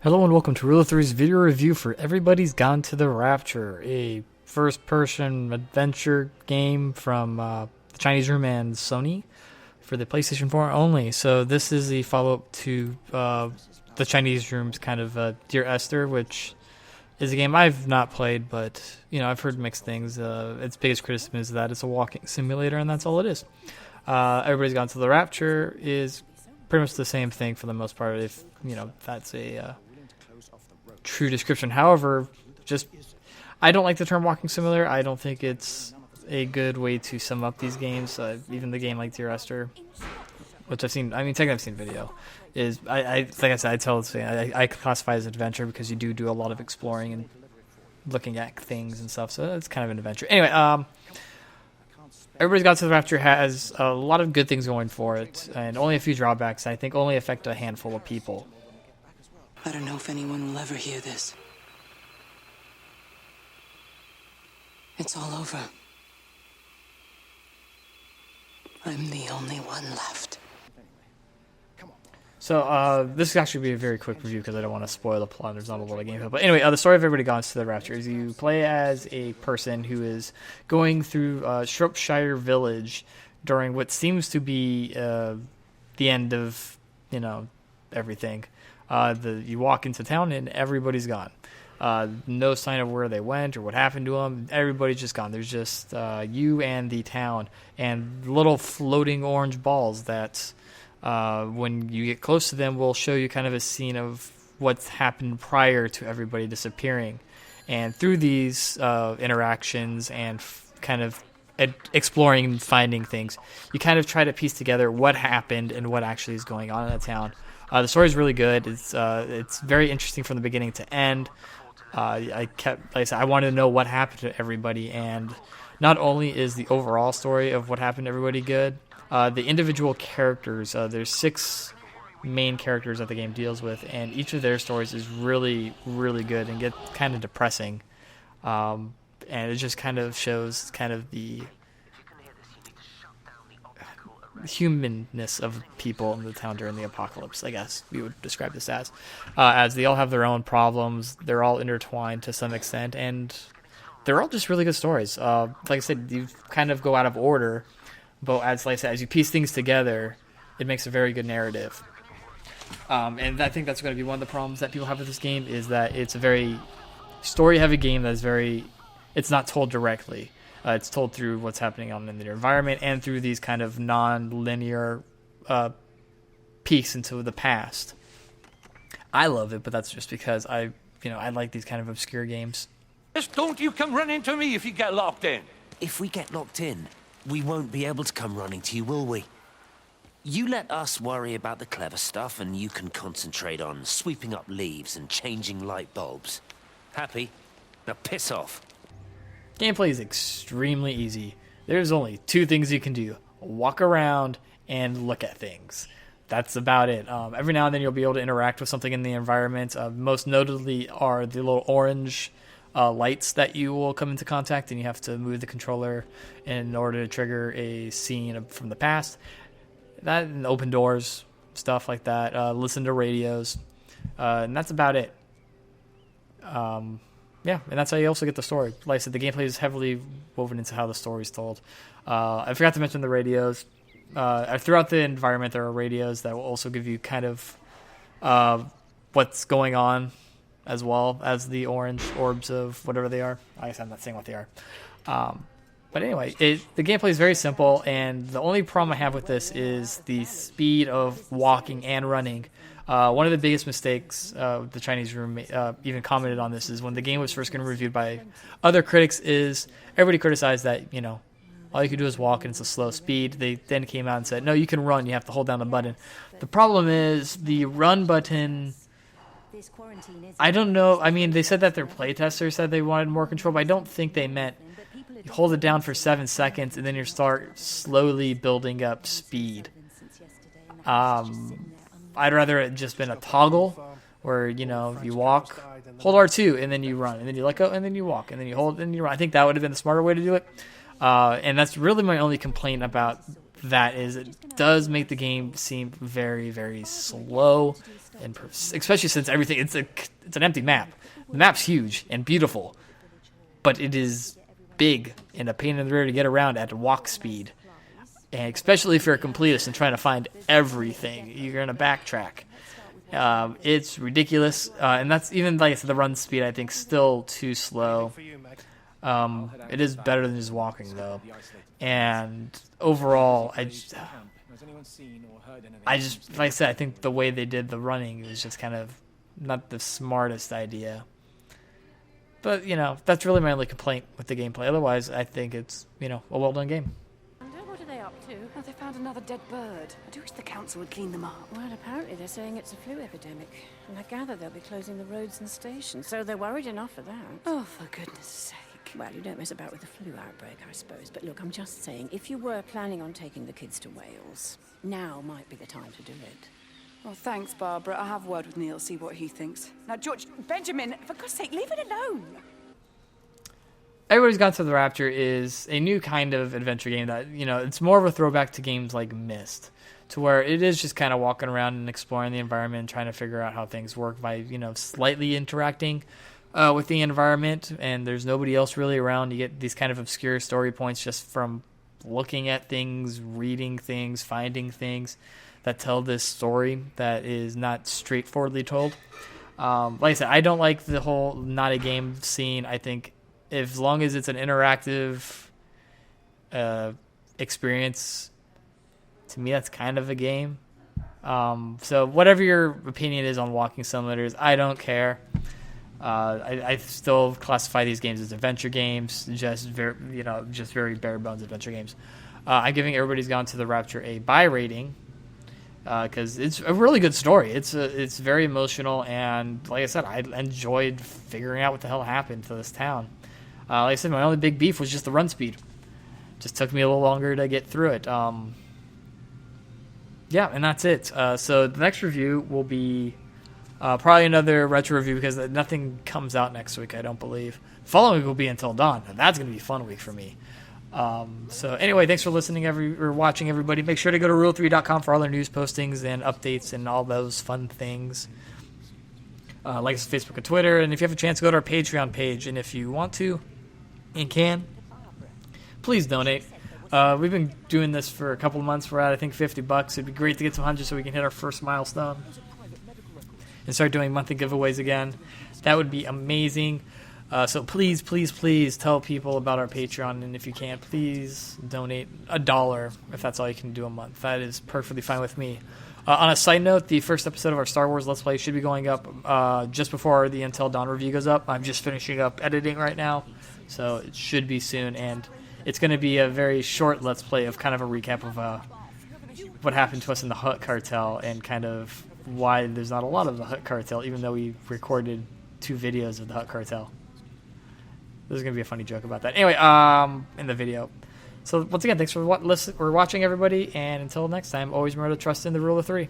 Hello and welcome to Rule of Three's video review for Everybody's Gone to the Rapture, a first-person adventure game from the Chinese Room and Sony for the PlayStation 4 only. So this is the follow-up to the Chinese Room's kind of Dear Esther, which is a game I've not played, but I've heard mixed things. Its biggest criticism is that it's a walking simulator, and that's all it is. Everybody's Gone to the Rapture is pretty much the same thing for the most part, if that's a true description. However, I don't like the term walking simulator. I don't think it's a good way to sum up these games. Even the game like Dear Esther, which I've seen. Technically I've seen video. Is like I said, I classify as adventure because you do a lot of exploring and looking at things and stuff. So it's kind of an adventure. Anyway, Everybody's Got to the Rapture has a lot of good things going for it, and only a few drawbacks. I think only affect a handful of people. I don't know if anyone will ever hear this. It's all over. I'm the only one left. So, this is actually be a very quick review because I don't want to spoil the plot. There's not a lot of gameplay. But anyway, the story of Everybody Gone to the Rapture is you play as a person who is going through Shropshire Village during what seems to be the end of, everything. You walk into town and everybody's gone. No sign of where they went or what happened to them. Everybody's just gone. There's just you and the town and little floating orange balls that when you get close to them will show you kind of a scene of what's happened prior to everybody disappearing. And through these interactions and kind of exploring and finding things, you kind of try to piece together what happened and what actually is going on in the town. The story is really good. It's very interesting from the beginning to end. Like I said, I wanted to know what happened to everybody, and not only is the overall story of what happened to everybody good, the individual characters. There's 6 main characters that the game deals with, and each of their stories is really, really good and get kind of depressing, and it just kind of shows kind of the humanness of people in the town during the apocalypse, I guess we would describe this as they all have their own problems. They're all intertwined to some extent, and they're all just really good stories. Like I said, you kind of go out of order, but as you piece things together, it makes a very good narrative. And I think that's going to be one of the problems that people have with this game, is that it's a very story-heavy game that is it's not told directly. It's told through what's happening in the environment and through these kind of non-linear peeks into the past. I love it, but that's just because I like these kind of obscure games. Just don't you come running to me if you get locked in. If we get locked in, we won't be able to come running to you, will we? You let us worry about the clever stuff, and you can concentrate on sweeping up leaves and changing light bulbs. Happy? Now piss off. Gameplay is extremely easy. There's only 2 things you can do: walk around and look at things. That's about it. Every now and then you'll be able to interact with something in the environment. Most notably are the little orange lights that you will come into contact, and you have to move the controller in order to trigger a scene from the past. That and open doors, stuff like that. Listen to radios, and that's about it. Yeah, and that's how you also get the story. Like I said, the gameplay is heavily woven into how the story is told. I forgot to mention the radios. Throughout the environment, there are radios that will also give you kind of what's going on, as well as the orange orbs of whatever they are. I guess I'm not saying what they are. But anyway, the gameplay is very simple, and the only problem I have with this is the speed of walking and running. One of the biggest mistakes the Chinese Room even commented on this is when the game was first getting reviewed by other critics, is everybody criticized that, all you can do is walk and it's a slow speed. They then came out and said, no, you can run, you have to hold down the button. The problem is the run button, I don't know. They said that their playtesters said they wanted more control, but I don't think they meant you hold it down for 7 seconds and then you start slowly building up speed. I'd rather it just been a toggle where, you walk, hold R2, and then you run, and then you let go, and then you walk, and then you hold, and then you run. I think that would have been the smarter way to do it. And that's really my only complaint about that is, it does make the game seem very, very slow, and especially since everything it's an empty map. The map's huge and beautiful, but it is big and a pain in the rear to get around at walk speed. And especially if you're a completist and trying to find everything, you're gonna backtrack. It's ridiculous, and that's even like I said, the run speed I think still too slow. It is better than just walking though, and overall, I just like I said, I think the way they did the running was just kind of not the smartest idea. But that's really my only complaint with the gameplay. Otherwise, I think it's a well done game. What are they up to? Oh, they found another dead bird. I do wish the council would clean them up. Well, apparently they're saying it's a flu epidemic. And I gather they'll be closing the roads and stations, so they're worried enough for that. Oh, for goodness sake. Well, you don't mess about with the flu outbreak, I suppose. But look, I'm just saying, if you were planning on taking the kids to Wales, now might be the time to do it. Well, thanks, Barbara. I'll have a word with Neil, see what he thinks. Now, George, Benjamin, for God's sake, leave it alone. Everybody's Gone to the Rapture is a new kind of adventure game that, it's more of a throwback to games like Myst, to where it is just kind of walking around and exploring the environment and trying to figure out how things work by, slightly interacting with the environment, and there's nobody else really around. You get these kind of obscure story points just from looking at things, reading things, finding things that tell this story that is not straightforwardly told. Like I said, I don't like the whole not a game scene. I think as long as it's an interactive experience, to me that's kind of a game. So whatever your opinion is on walking simulators, I don't care. I still classify these games as adventure games, just very bare bones adventure games. I'm giving Everybody's Gone to the Rapture a buy rating because it's a really good story. It's very emotional, and like I said, I enjoyed figuring out what the hell happened to this town. Like I said, my only big beef was just the run speed. Just took me a little longer to get through it. Yeah, and that's it. So the next review will be probably another retro review because nothing comes out next week, I don't believe. Following week will be Until Dawn. And that's going to be a fun week for me. So anyway, thanks for listening or watching, everybody. Make sure to go to rule3.com for all their news postings and updates and all those fun things. Like us on Facebook and Twitter. And if you have a chance, go to our Patreon page. And if you want to and can, please donate. We've been doing this for a couple of months. We're at, I think, $50. It'd be great to get to 100 so we can hit our first milestone and start doing monthly giveaways again. That would be amazing. So please, please, please tell people about our Patreon. And if you can, please donate $1 if that's all you can do a month. That is perfectly fine with me. On a side note, the first episode of our Star Wars Let's Play should be going up just before the Until Dawn review goes up. I'm just finishing up editing right now, so it should be soon. And it's going to be a very short Let's Play of kind of a recap of what happened to us in the Hutt Cartel and kind of why there's not a lot of the Hutt Cartel, even though we recorded 2 videos of the Hutt Cartel. There's going to be a funny joke about that. Anyway, in the video. So once again, thanks for watching, everybody, and until next time, always remember to trust in the rule of 3.